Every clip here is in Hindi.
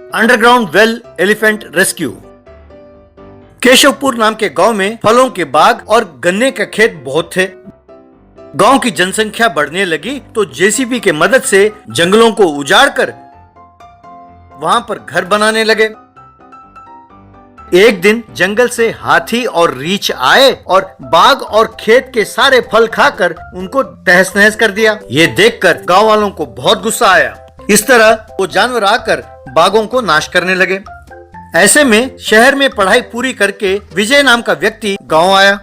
Underground well elephant rescue. Keshavpur नाम के गांव में फलों के बाग और गन्ने का खेत बहुत थे। गांव की जनसंख्या बढ़ने लगी तो जेसीबी के मदद से जंगलों को उजाड़कर वहां पर घर बनाने लगे। एक दिन जंगल से हाथी और रीछ आए और बाग और खेत के सारे फल खाकर उनको तहस नहस कर दिया। ये देखकर गांव वालों को बहुत गुस्सा आया। इस तरह वो जानवर आकर बागों को नाश करने लगे। ऐसे में शहर में पढ़ाई पूरी करके विजय नाम का व्यक्ति गांव आया।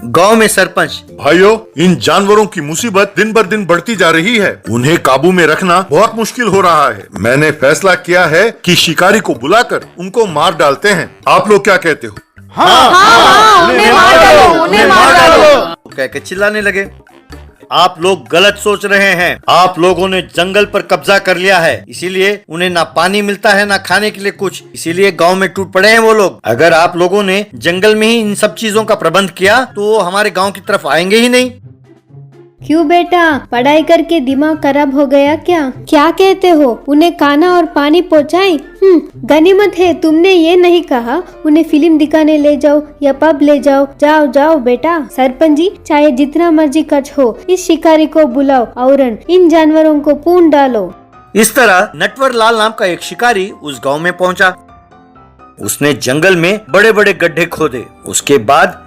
गांव में सरपंच, भाइयों, इन जानवरों की मुसीबत दिन बर दिन बढ़ती जा रही है। उन्हें काबू में रखना बहुत मुश्किल हो रहा है। मैंने फैसला किया है कि शिकारी को बुलाकर उनको मार डालते हैं। आप लोग क्या कहते हो? हाँ, उन्हें मार डालो, उन्हें मार डालो। कह के चिल्लाने लगे। आप लोग गलत सोच रहे हैं। आप लोगों ने जंगल पर कब्जा कर लिया है, इसीलिए उन्हें ना पानी मिलता है ना खाने के लिए कुछ, इसीलिए गांव में टूट पड़े हैं वो लोग। अगर आप लोगों ने जंगल में ही इन सब चीजों का प्रबंध किया तो वो हमारे गांव की तरफ आएंगे ही नहीं। क्यों बेटा, पढ़ाई करके दिमाग खराब हो गया क्या? क्या कहते हो? उन्हें खाना और पानी पहुँचाए? गनीमत है तुमने ये नहीं कहा उन्हें फिल्म दिखाने ले जाओ या पब ले जाओ। जाओ जाओ बेटा। सरपंच जी, चाहे जितना मर्जी खर्च हो, इस शिकारी को बुलाओ और इन जानवरों को पून डालो। इस तरह नटवर लाल नाम का एक शिकारी उस गांव में पहुंचा। उसने जंगल में बड़े बड़े गड्ढे खोदे। उसके बाद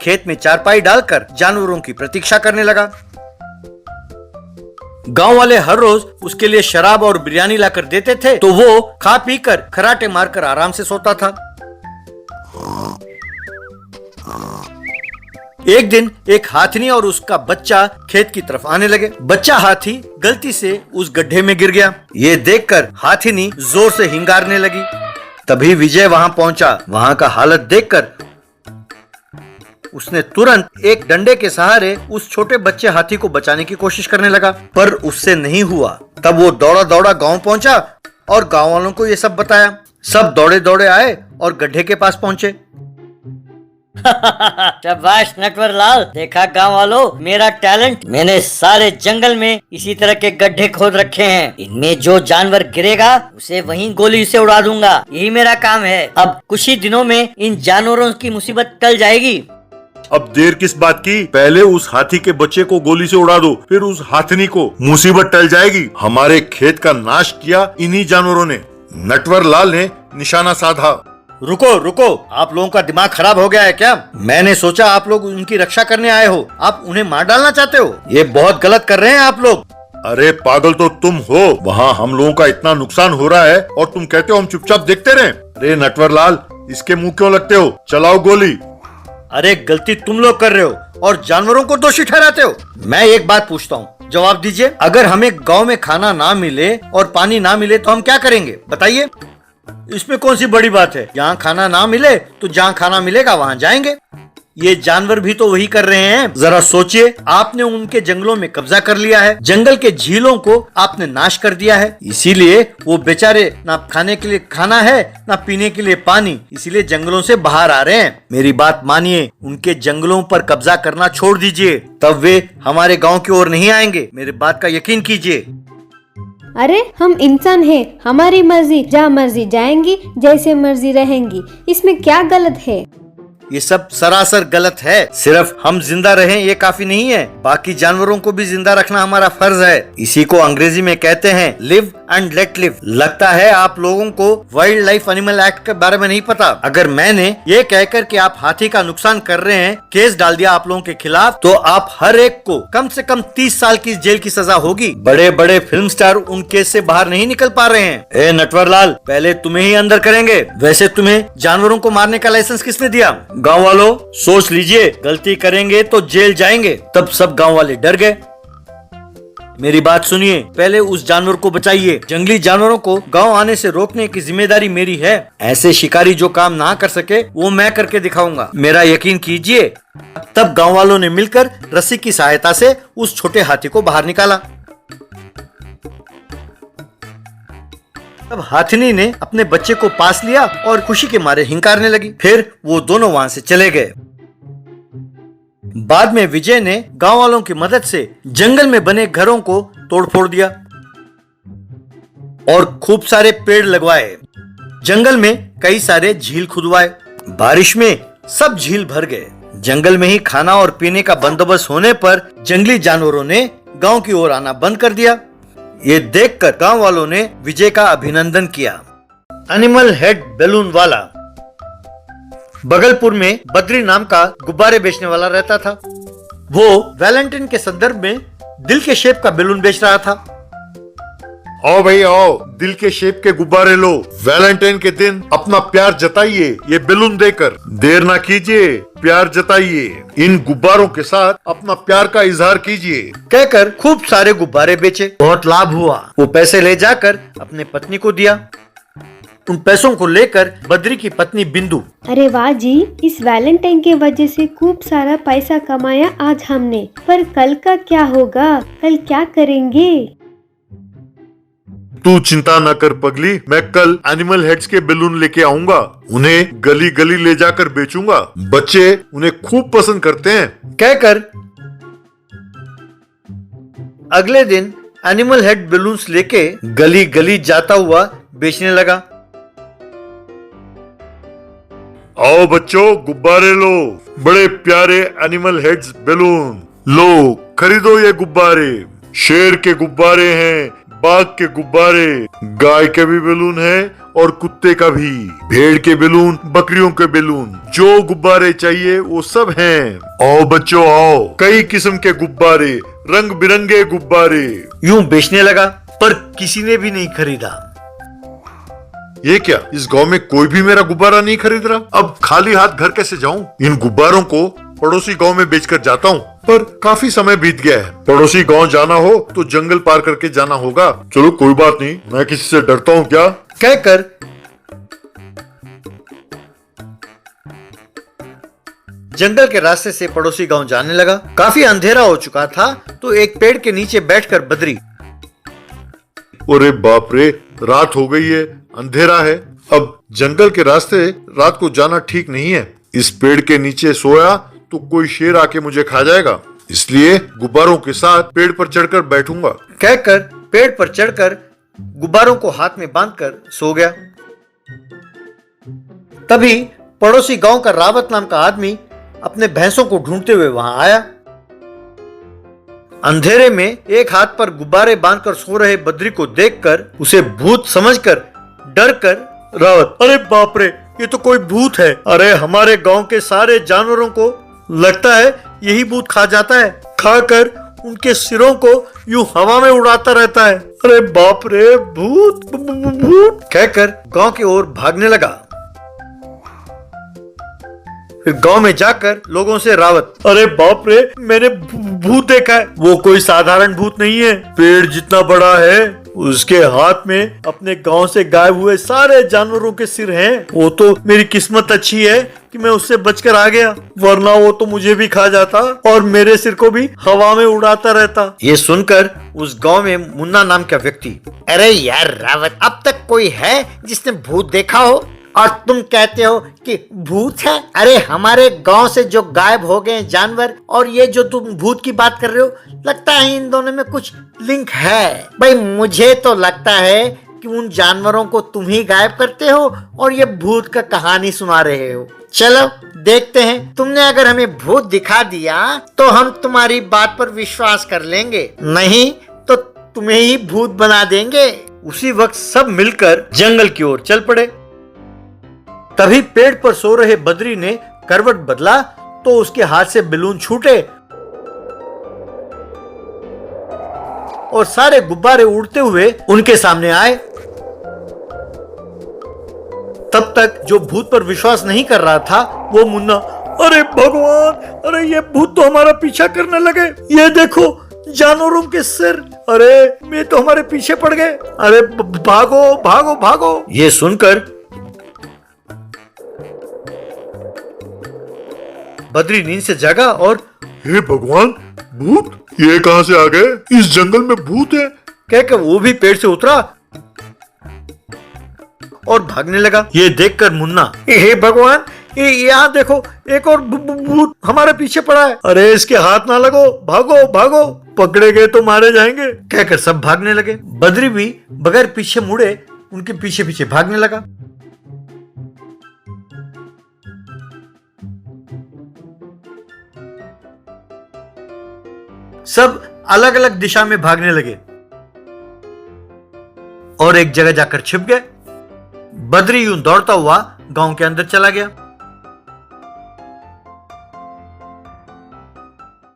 खेत में चारपाई डालकर जानवरों की प्रतीक्षा करने लगा। गांव वाले हर रोज उसके लिए शराब और बिरयानी लाकर देते थे तो वो खा पी कर खराटे मारकर आराम से सोता था। एक दिन एक हाथनी और उसका बच्चा खेत की तरफ आने लगे। बच्चा हाथी गलती से उस गड्ढे में गिर गया। ये देखकर हाथनी जोर से हिंगारने लगी। तभी विजय वहां पहुंचा। वहां का हालत देखकर उसने तुरंत एक डंडे के सहारे उस छोटे बच्चे हाथी को बचाने की कोशिश करने लगा, पर उससे नहीं हुआ। तब वो दौड़ा दौड़ा गांव पहुंचा और गांव वालों को ये सब बताया। सब दौड़े दौड़े आए और गड्ढे के पास पहुंचे। शाबाश नटवर लाल, देखा गांव वालों मेरा टैलेंट। मैंने सारे जंगल में इसी तरह के गड्ढे खोद रखे हैं। इनमें जो जानवर गिरेगा उसे वहीं गोली से उड़ा दूंगा। यही मेरा काम है। अब कुछ ही दिनों में इन जानवरों की मुसीबत टल जाएगी। अब देर किस बात की? पहले उस हाथी के बच्चे को गोली से उड़ा दो, फिर उस हाथनी को। मुसीबत टल जाएगी। हमारे खेत का नाश किया इन्हीं जानवरों ने। नटवर लाल ने निशाना साधा। रुको रुको, आप लोगों का दिमाग खराब हो गया है क्या? मैंने सोचा आप लोग उनकी रक्षा करने आए हो, आप उन्हें मार डालना चाहते हो। ये बहुत गलत कर रहे हैं आप लोग। अरे पागल तो तुम हो। वहाँ हम लोगों का इतना नुकसान हो रहा है और तुम कहते हो हम चुपचाप देखते रहें। अरे नटवर लाल, इसके मुंह क्यों लगते हो? चलाओ गोली। अरे गलती तुम लोग कर रहे हो और जानवरों को दोषी ठहराते हो। मैं एक बात पूछता हूँ, जवाब दीजिए। अगर हमें गांव में खाना ना मिले और पानी ना मिले तो हम क्या करेंगे? बताइए। इसमें कौन सी बड़ी बात है? जहाँ खाना ना मिले तो जहाँ खाना मिलेगा वहाँ जाएंगे। ये जानवर भी तो वही कर रहे हैं। जरा सोचिए, आपने उनके जंगलों में कब्जा कर लिया है। जंगल के झीलों को आपने नाश कर दिया है। इसीलिए वो बेचारे ना खाने के लिए खाना है ना पीने के लिए पानी, इसीलिए जंगलों से बाहर आ रहे हैं। मेरी बात मानिए, उनके जंगलों पर कब्जा करना छोड़ दीजिए, तब वे हमारे गाँव की ओर नहीं आएंगे। मेरी बात का यकीन कीजिए। अरे हम इंसान हैं, हमारी मर्जी, जहाँ मर्जी जाएंगी, जैसे मर्जी रहेंगी। इसमें क्या गलत है? ये सब सरासर गलत है। सिर्फ हम जिंदा रहें ये काफी नहीं है, बाकी जानवरों को भी जिंदा रखना हमारा फर्ज है। इसी को अंग्रेजी में कहते हैं लिव एंड लेट लिव। लगता है आप लोगों को वाइल्ड लाइफ एनिमल एक्ट के बारे में नहीं पता। अगर मैंने ये कहकर कि आप हाथी का नुकसान कर रहे हैं केस डाल दिया आप लोगों के खिलाफ, तो आप हर एक को कम से कम 30 साल की जेल की सजा होगी। बड़े बड़े फिल्म स्टार उन केस से बाहर नहीं निकल पा रहे हैं। ए नटवर लाल, पहले तुम्हें ही अंदर करेंगे। वैसे तुम्हें जानवरों को मारने का लाइसेंस किसने दिया? गाँव वालों सोच लीजिए, गलती करेंगे तो जेल जाएंगे। तब सब गाँव वाले डर गए। मेरी बात सुनिए, पहले उस जानवर को बचाइए। जंगली जानवरों को गांव आने से रोकने की जिम्मेदारी मेरी है। ऐसे शिकारी जो काम ना कर सके वो मैं करके दिखाऊंगा, मेरा यकीन कीजिए। तब गांव वालों ने मिलकर रस्सी की सहायता से उस छोटे हाथी को बाहर निकाला। तब हाथिनी ने अपने बच्चे को पास लिया और खुशी के मारे हिंकारने लगी। फिर वो दोनों वहां से चले गए। बाद में विजय ने गांव वालों की मदद से जंगल में बने घरों को तोड़फोड़ दिया। और खूब सारे पेड़ लगवाए। जंगल में कई सारे झील खुदवाए। बारिश में सब झील भर गए। जंगल में ही खाना और पीने का बंदोबस्त होने पर जंगली जानवरों ने गांव की ओर आना बंद कर दिया। ये देखकर गांव वालों ने विजय का अभिनंदन किया। एनिमल हेड बैलून वाला। बगलपुर में बद्री नाम का गुब्बारे बेचने वाला रहता था। वो वैलेंटाइन के संदर्भ में दिल के शेप का बैलून बेच रहा था। आओ भाई आओ, दिल के शेप के गुब्बारे लो। वैलेंटाइन के दिन अपना प्यार जताइए ये बैलून देकर। देर ना कीजिए, प्यार जताइए। इन गुब्बारों के साथ अपना प्यार का इजहार कीजिए। कहकर खूब सारे गुब्बारे बेचे। बहुत लाभ हुआ। वो पैसे ले जाकर अपने पत्नी को दिया। उन पैसों को लेकर बद्री की पत्नी बिंदु। अरे वाह जी, इस वैलेंटाइन के वजह से खूब सारा पैसा कमाया आज हमने, पर कल का क्या होगा? कल क्या करेंगे? तू चिंता न कर पगली, मैं कल एनिमल हेड्स के बैलून लेके आऊंगा। उन्हें गली गली ले जाकर बेचूंगा। बच्चे उन्हें खूब पसंद करते हैं। कहकर अगले दिन एनिमल हेड बैलून्स लेके गली गली जाता हुआ बेचने लगा। आओ बच्चों, गुब्बारे लो। बड़े प्यारे एनिमल हेड्स बैलून लो, खरीदो ये गुब्बारे। शेर के गुब्बारे हैं, बाघ के गुब्बारे, गाय के भी बैलून है और कुत्ते का भी, भेड़ के बैलून, बकरियों के बैलून, जो गुब्बारे चाहिए वो सब हैं। आओ बच्चों आओ, कई किस्म के गुब्बारे, रंग बिरंगे गुब्बारे। यूं बेचने लगा, पर किसी ने भी नहीं खरीदा। ये क्या, इस गांव में कोई भी मेरा गुब्बारा नहीं खरीद रहा? अब खाली हाथ घर कैसे जाऊं? इन गुब्बारों को पड़ोसी गांव में बेचकर जाता हूँ। पर काफी समय बीत गया है। पड़ोसी गांव जाना हो तो जंगल पार करके जाना होगा। चलो कोई बात नहीं, मैं किसी से डरता हूँ क्या? कहकर जंगल के रास्ते से पड़ोसी गांव जाने लगा। काफी अंधेरा हो चुका था तो एक पेड़ के नीचे बैठकर बद्री, अरे बाप रे, रात हो गई है, अंधेरा है। अब जंगल के रास्ते रात को जाना ठीक नहीं है। इस पेड़ के नीचे सोया तो कोई शेर आके मुझे खा जाएगा, इसलिए गुब्बारों के साथ पेड़ पर चढ़कर बैठूंगा। कहकर पेड़ पर चढ़कर गुब्बारों को हाथ में बांधकर सो गया। तभी पड़ोसी गांव का रावत नाम का आदमी अपने भैंसों को ढूंढते हुए वहां आया। अंधेरे में एक हाथ पर गुब्बारे बांधकर सो रहे बद्री को देखकर उसे भूत समझकर डरकर रावत, अरे बाप रे, ये तो कोई भूत है। अरे हमारे गांव के सारे जानवरों को लगता है यही भूत खा जाता है। खाकर उनके सिरों को यूं हवा में उड़ाता रहता है। अरे बाप रे, भूत भूत कहकर गांव की ओर भागने लगा। फिर गांव में जाकर लोगों से रावत, अरे बाप रे, मैंने भूत देखा है। वो कोई साधारण भूत नहीं है, पेड़ जितना बड़ा है। उसके हाथ में अपने गांव से गायब हुए सारे जानवरों के सिर हैं। वो तो मेरी किस्मत अच्छी है कि मैं उससे बचकर आ गया, वरना वो तो मुझे भी खा जाता और मेरे सिर को भी हवा में उड़ाता रहता। ये सुनकर उस गांव में मुन्ना नाम का व्यक्ति, अरे यार रावत, अब तक कोई है जिसने भूत देखा हो और तुम कहते हो कि भूत है? अरे हमारे गांव से जो गायब हो गए जानवर और ये जो तुम भूत की बात कर रहे हो, लगता है इन दोनों में कुछ लिंक है। भाई मुझे तो लगता है कि उन जानवरों को तुम ही गायब करते हो और ये भूत का कहानी सुना रहे हो। चलो देखते हैं, तुमने अगर हमें भूत दिखा दिया तो हम तुम्हारी बात पर विश्वास कर लेंगे, नहीं तो तुम्हें ही भूत बना देंगे। उसी वक्त सब मिलकर जंगल की ओर चल पड़े। तभी पेड़ पर सो रहे बद्री ने करवट बदला तो उसके हाथ से बैलून छूटे और सारे गुब्बारे उड़ते हुए उनके सामने आए। तब तक जो भूत पर विश्वास नहीं कर रहा था वो मुन्ना, अरे भगवान, अरे ये भूत तो हमारा पीछा करने लगे। ये देखो जानवरों के सिर, अरे ये तो हमारे पीछे पड़ गए। अरे भागो भागो भागो। ये सुनकर बद्री नींद से जागा और, हे भगवान, भूत ये कहां से आ गए? इस जंगल में भूत है कहकर वो भी पेड़ से उतरा और भागने लगा। ये देखकर मुन्ना, हे भगवान, यहाँ देखो, एक और भूत हमारे पीछे पड़ा है। अरे इसके हाथ ना लगो, भागो भागो। पकड़े गए तो मारे जाएंगे, कहकर सब भागने लगे। बद्री भी बगैर पीछे मुड़े उनके पीछे पीछे भागने लगा। सब अलग अलग दिशा में भागने लगे और एक जगह जाकर छिप गए। बद्री यूं दौड़ता हुआ गांव के अंदर चला गया।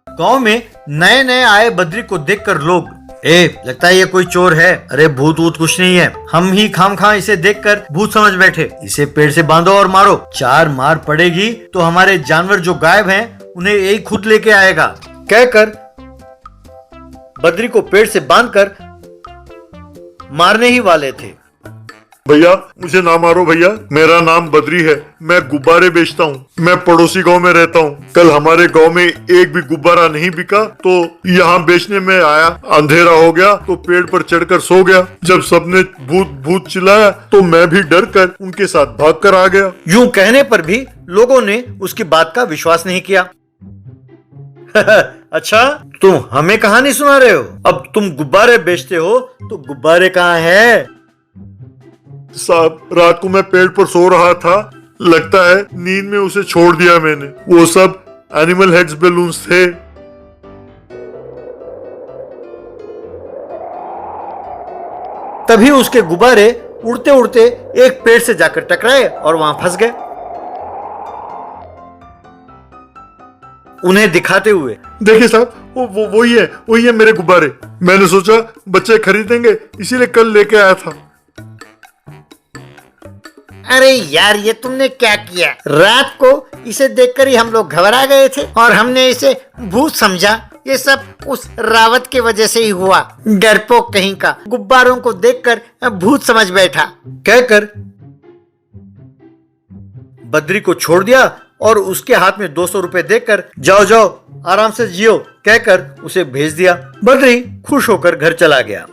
गांव में नए नए आए बद्री को देखकर लोग, लगता है ये कोई चोर है। अरे भूत वूत कुछ नहीं है, हम ही खामखा इसे देखकर भूत समझ बैठे। इसे पेड़ से बांधो और मारो, 4 मार पड़ेगी तो हमारे जानवर जो गायब हैं उन्हें यही खुद लेके आएगा, कहकर बद्री को पेड़ से बांधकर मारने ही वाले थे। भैया मुझे ना मारो भैया, मेरा नाम बद्री है, मैं गुब्बारे बेचता हूँ, मैं पड़ोसी गांव में रहता हूँ। कल हमारे गांव में एक भी गुब्बारा नहीं बिका तो यहाँ बेचने में आया, अंधेरा हो गया तो पेड़ पर चढ़कर सो गया। जब सबने भूत भूत चिल्लाया तो मैं भी डर कर उनके साथ भाग कर आ गया। यूं कहने पर भी लोगों ने उसकी बात का विश्वास नहीं किया। अच्छा, तुम हमें कहानी सुना रहे हो? अब तुम गुब्बारे बेचते हो तो गुब्बारे कहाँ है? साहब रात को मैं पेड़ पर सो रहा था, लगता है नींद में उसे छोड़ दिया मैंने। वो सब एनिमल हेड्स बैलून्स थे। तभी उसके गुब्बारे उड़ते उड़ते एक पेड़ से जाकर टकराए और वहां फंस गए। उन्हें दिखाते हुए, देखिए साहब वही है मेरे गुब्बारे। मैंने सोचा बच्चे खरीदेंगे इसीलिए कल लेके आया था। अरे यार ये तुमने क्या किया? रात को इसे देखकर ही हम लोग घबरा गए थे और हमने इसे भूत समझा। ये सब उस रावत के वजह से ही हुआ, डरपोक कहीं का, गुब्बारों को देखकर भूत समझ बैठा, कहकर बद्री को छोड़ दिया और उसके हाथ में 200 रुपए देकर जाओ जाओ आराम से जियो कहकर उसे भेज दिया। बद्री खुश होकर घर चला गया।